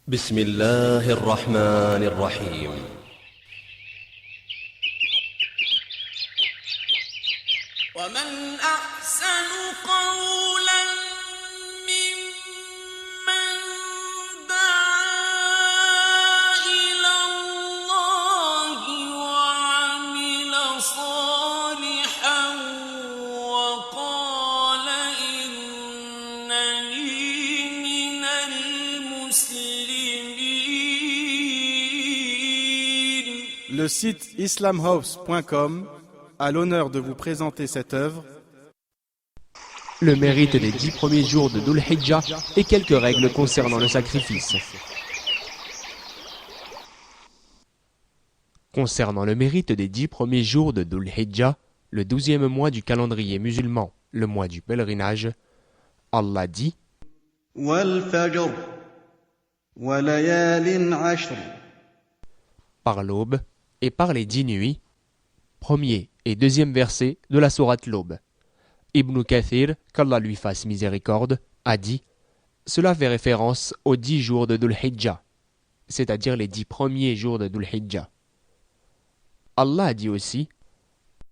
بسم الله الرحمن الرحيم ومن أحسن قولا ممن دعا إلى الله وعمل صالحا وقال إنني من المسلمين. Le site islamhouse.com a l'honneur de vous présenter cette œuvre. Le mérite des 10 premiers jours de Dhul Hijjah et quelques règles concernant le sacrifice. Concernant le mérite des 10 premiers jours de Dhul Hijjah, le 12e mois du calendrier musulman, le mois du pèlerinage, Allah dit والفجر وليال عشر par l'aube et par les 10 nuits, premier et deuxième verset de la sourate L'aube. Ibn Kathir, qu'Allah lui fasse miséricorde, a dit « Cela fait référence aux 10 jours de Dhul Hijjah, c'est-à-dire les 10 premiers jours de Dhul Hijjah. » Allah a dit aussi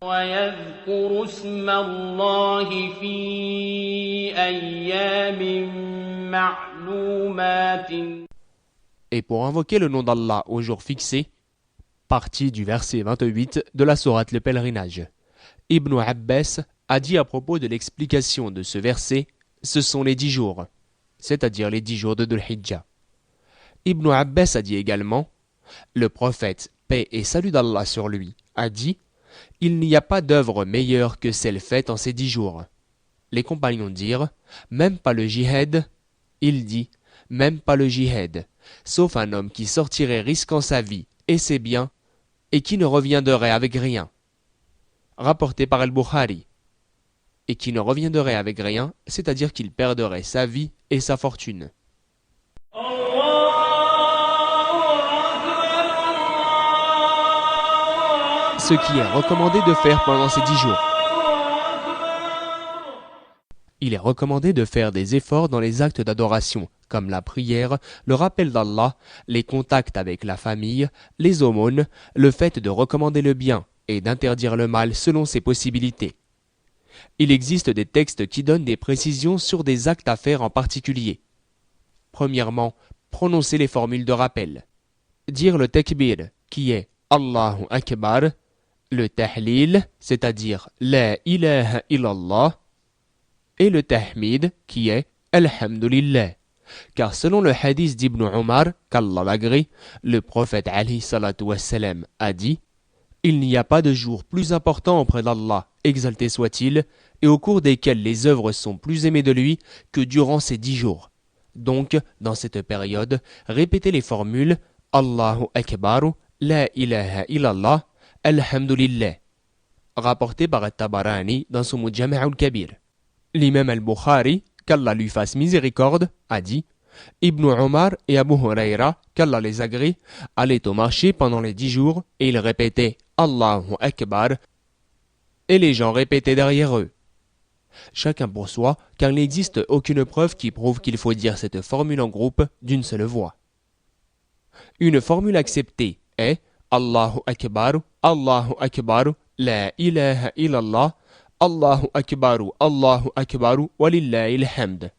ويذكر اسم الله في أيام معلومات. Et pour invoquer le nom d'Allah au jour fixé, partie du verset 28 de la sourate Le Pèlerinage. Ibn Abbas a dit à propos de l'explication de ce verset, ce sont les 10 jours, c'est-à-dire les 10 jours de Dhul Hijjah. Ibn Abbas a dit également, le prophète, paix et salut d'Allah sur lui, a dit, il n'y a pas d'œuvre meilleure que celle faite en ces 10 jours. Les compagnons dirent, même pas le jihad. Il dit, même pas le jihad, sauf un homme qui sortirait risquant sa vie et ses biens, et qui ne reviendrait avec rien. Rapporté par Al-Bukhari. Et qui ne reviendrait avec rien, c'est-à-dire qu'il perdrait sa vie et sa fortune. Ce qui est recommandé de faire pendant ces 10 jours. Il est recommandé de faire des efforts dans les actes d'adoration, comme la prière, le rappel d'Allah, les contacts avec la famille, les aumônes, le fait de recommander le bien et d'interdire le mal selon ses possibilités. Il existe des textes qui donnent des précisions sur des actes à faire en particulier. Premièrement, prononcer les formules de rappel. Dire le takbir, qui est Allahu Akbar, le tahlil, c'est-à-dire La ilaha illallah, et le tahmid, qui est Alhamdulillah. Car selon le hadith d'Ibn Omar, qu'Allah l'agrée, le prophète alayhi salatu wassalam a dit « Il n'y a pas de jour plus important auprès d'Allah, exalté soit-il, et au cours desquels les œuvres sont plus aimées de lui que durant ces 10 jours. » Donc, dans cette période, répétez les formules « Allahu Akbar, La ilaha illallah, Alhamdulillah » rapporté par At-Tabarani dans son Mujama' al-Kabir. L'imam al-Bukhari, qu'Allah lui fasse miséricorde, a dit Ibn Omar et Abu Huraira, qu'Allah les agrée, allaient au marché pendant les 10 jours et ils répétaient Allahu Akbar et les gens répétaient derrière eux. Chacun pour soi, car il n'existe aucune preuve qui prouve qu'il faut dire cette formule en groupe d'une seule voix. Une formule acceptée est Allahu Akbar, La ilaha illallah, Allahu Akbaru, walillahil hamd.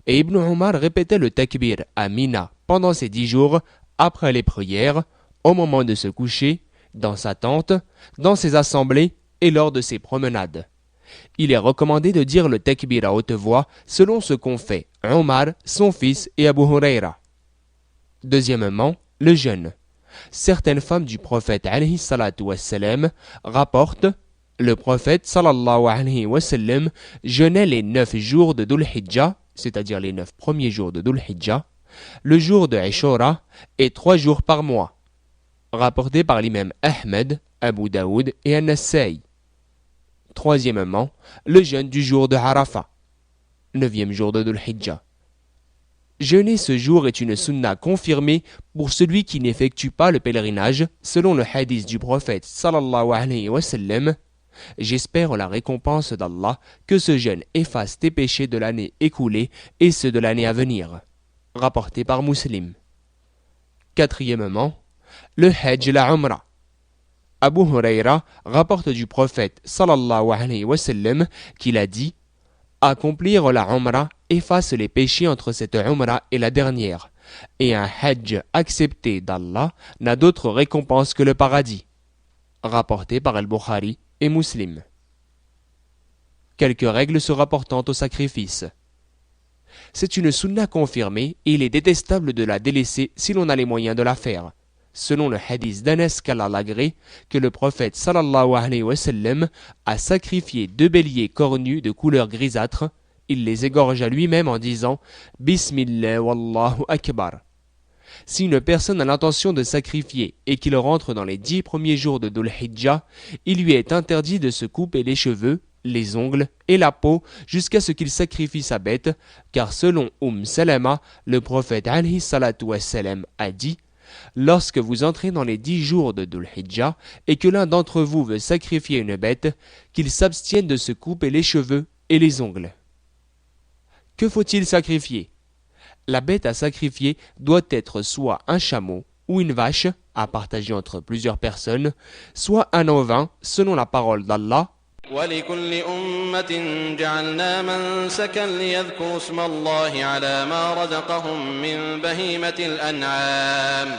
Et Ibn Omar répétait le takbir à Mina pendant ces 10 jours, après les prières, au moment de se coucher, dans sa tente, dans ses assemblées et lors de ses promenades. Il est recommandé de dire le takbir à haute voix selon ce qu'ont fait Omar, son fils et Abu Huraira. Deuxièmement, le jeûne. Certaines femmes du prophète alayhi salatu wassalam rapportent le prophète sallallahu alayhi wa sallam jeûnait les 9 jours de Dhul Hijjah, c'est-à-dire les 9 premiers jours de Dhul Hijjah, le jour de Ashura et 3 jours par mois. Rapporté par l'imam Ahmed, Abu Daoud et An-Nasa'i. Troisièmement, le jeûne du jour de Arafat, 9e jour de Dhul Hijjah. Jeûner ce jour est une sunna confirmée pour celui qui n'effectue pas le pèlerinage, selon le hadith du prophète sallallahu alayhi wa sallam. J'espère la récompense d'Allah que ce jeûne efface tes péchés de l'année écoulée et ceux de l'année à venir. rapporté par Muslim. Quatrièmement, le Hajj la Umrah. Abu Huraira rapporte du prophète sallallahu alayhi wa sallam qu'il a dit: accomplir la Umrah efface les péchés entre cette Umrah et la dernière, et un Hajj accepté d'Allah n'a d'autre récompense que le paradis. Rapporté par Al-Bukhari et Muslim. Quelques règles se rapportant au sacrifice. C'est une sunna confirmée et il est détestable de la délaisser si l'on a les moyens de la faire. Selon le hadith d'Anas qu'Allah l'agrée, que le prophète sallallahu alayhi wa sallam a sacrifié 2 béliers cornus de couleur grisâtre, il les égorgea lui-même en disant « Bismillah wallahu akbar ». Si une personne a l'intention de sacrifier et qu'il rentre dans les 10 premiers jours de Dhul Hijjah, il lui est interdit de se couper les cheveux, les ongles et la peau jusqu'à ce qu'il sacrifie sa bête, car selon Salama, le prophète alayhi salatu wassalam a dit: lorsque vous entrez dans les 10 jours de Dhul Hijjah et que l'un d'entre vous veut sacrifier une bête, qu'il s'abstienne de se couper les cheveux et les ongles. Que faut-il sacrifier? La bête à sacrifier doit être soit un chameau ou une vache, à partager entre plusieurs personnes, soit un ovin, selon la parole d'Allah. ولكل أمة جعلنا منسكا ليذكروا اسم الله على ما رزقهم من بهيمة الأنعام.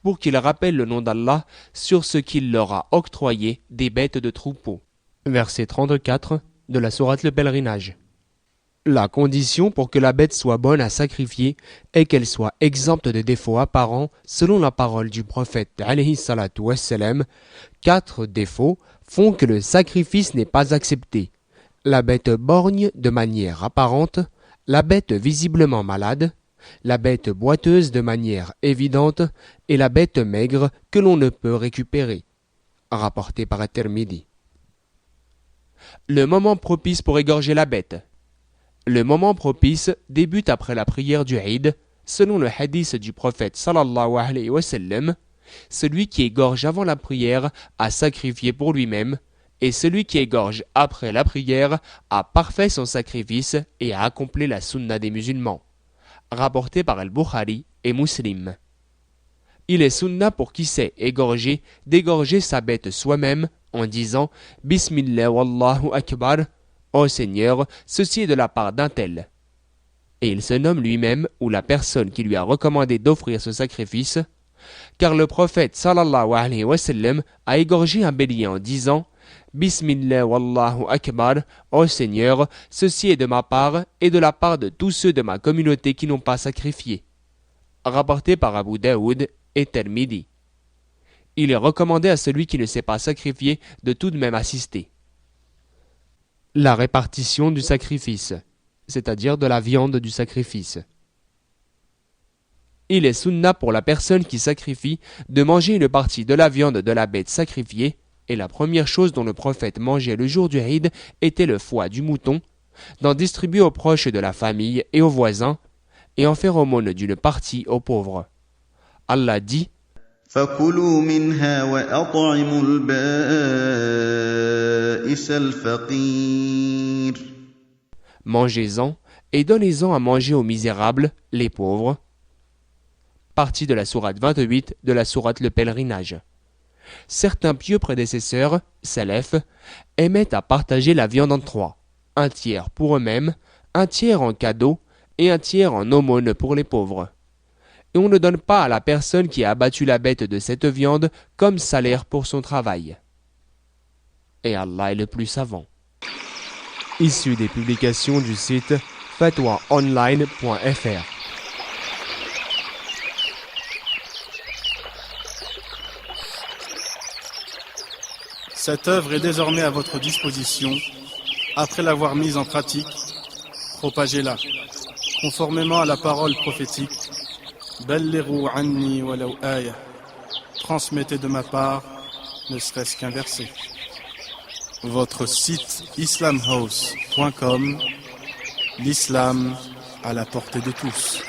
Pour qu'ils rappellent le nom d'Allah sur ce qu'il leur a octroyé des bêtes de troupeau. Verset 34 de la sourate Le Pèlerinage. La condition pour que la bête soit bonne à sacrifier est qu'elle soit exempte de défauts apparents selon la parole du prophète alayhi salatu wassalam. 4 défauts font que le sacrifice n'est pas accepté. La bête borgne de manière apparente, la bête visiblement malade, la bête boiteuse de manière évidente et la bête maigre que l'on ne peut récupérer. Rapporté par At-Tirmidhi. Le moment propice pour égorger la bête. Le moment propice débute après la prière du Eid, selon le hadith du prophète sallallahu alayhi wa sallam. Celui qui égorge avant la prière a sacrifié pour lui-même, et celui qui égorge après la prière a parfait son sacrifice et a accompli la sunna des musulmans. Rapporté par Al-Bukhari et Muslim. Il est sunna pour qui sait égorger d'égorger sa bête soi-même en disant « Bismillah wallahu akbar » Ô Seigneur, ceci est de la part d'un tel. Et il se nomme lui-même ou la personne qui lui a recommandé d'offrir ce sacrifice, car le prophète sallallahu alayhi wa sallam a égorgé un bélier en disant Bismillah wallahu akbar, ô Seigneur, ceci est de ma part et de la part de tous ceux de ma communauté qui n'ont pas sacrifié. Rapporté par Abu Daoud et Tirmidhi. Il est recommandé à celui qui ne sait pas sacrifier de tout de même assister. La répartition du sacrifice, c'est-à-dire de la viande du sacrifice. Il est sunna pour la personne qui sacrifie de manger une partie de la viande de la bête sacrifiée, et la première chose dont le prophète mangeait le jour du Eid était le foie du mouton, d'en distribuer aux proches de la famille et aux voisins, et en faire aumône d'une partie aux pauvres. Allah dit: فكلوا منها وأطعموا البائس الفقير. Mangez-en et donnez-en à manger aux misérables, les pauvres. Partie de la sourate 28 de la sourate Le Pèlerinage. Certains pieux prédécesseurs, salaf, aimaient à partager la viande en 3, un tiers pour eux-mêmes, un tiers en cadeau et un tiers en aumône pour les pauvres. Et on ne donne pas à la personne qui a abattu la bête de cette viande comme salaire pour son travail. Et Allah est le plus savant. Issu des publications du site fatwaonline.fr. Cette œuvre est désormais à votre disposition. Après l'avoir mise en pratique, propagez-la, conformément à la parole prophétique. Ballighu anni walau aya. Transmettez de ma part, ne serait-ce qu'un verset. Votre site islamhouse.com, l'islam à la portée de tous.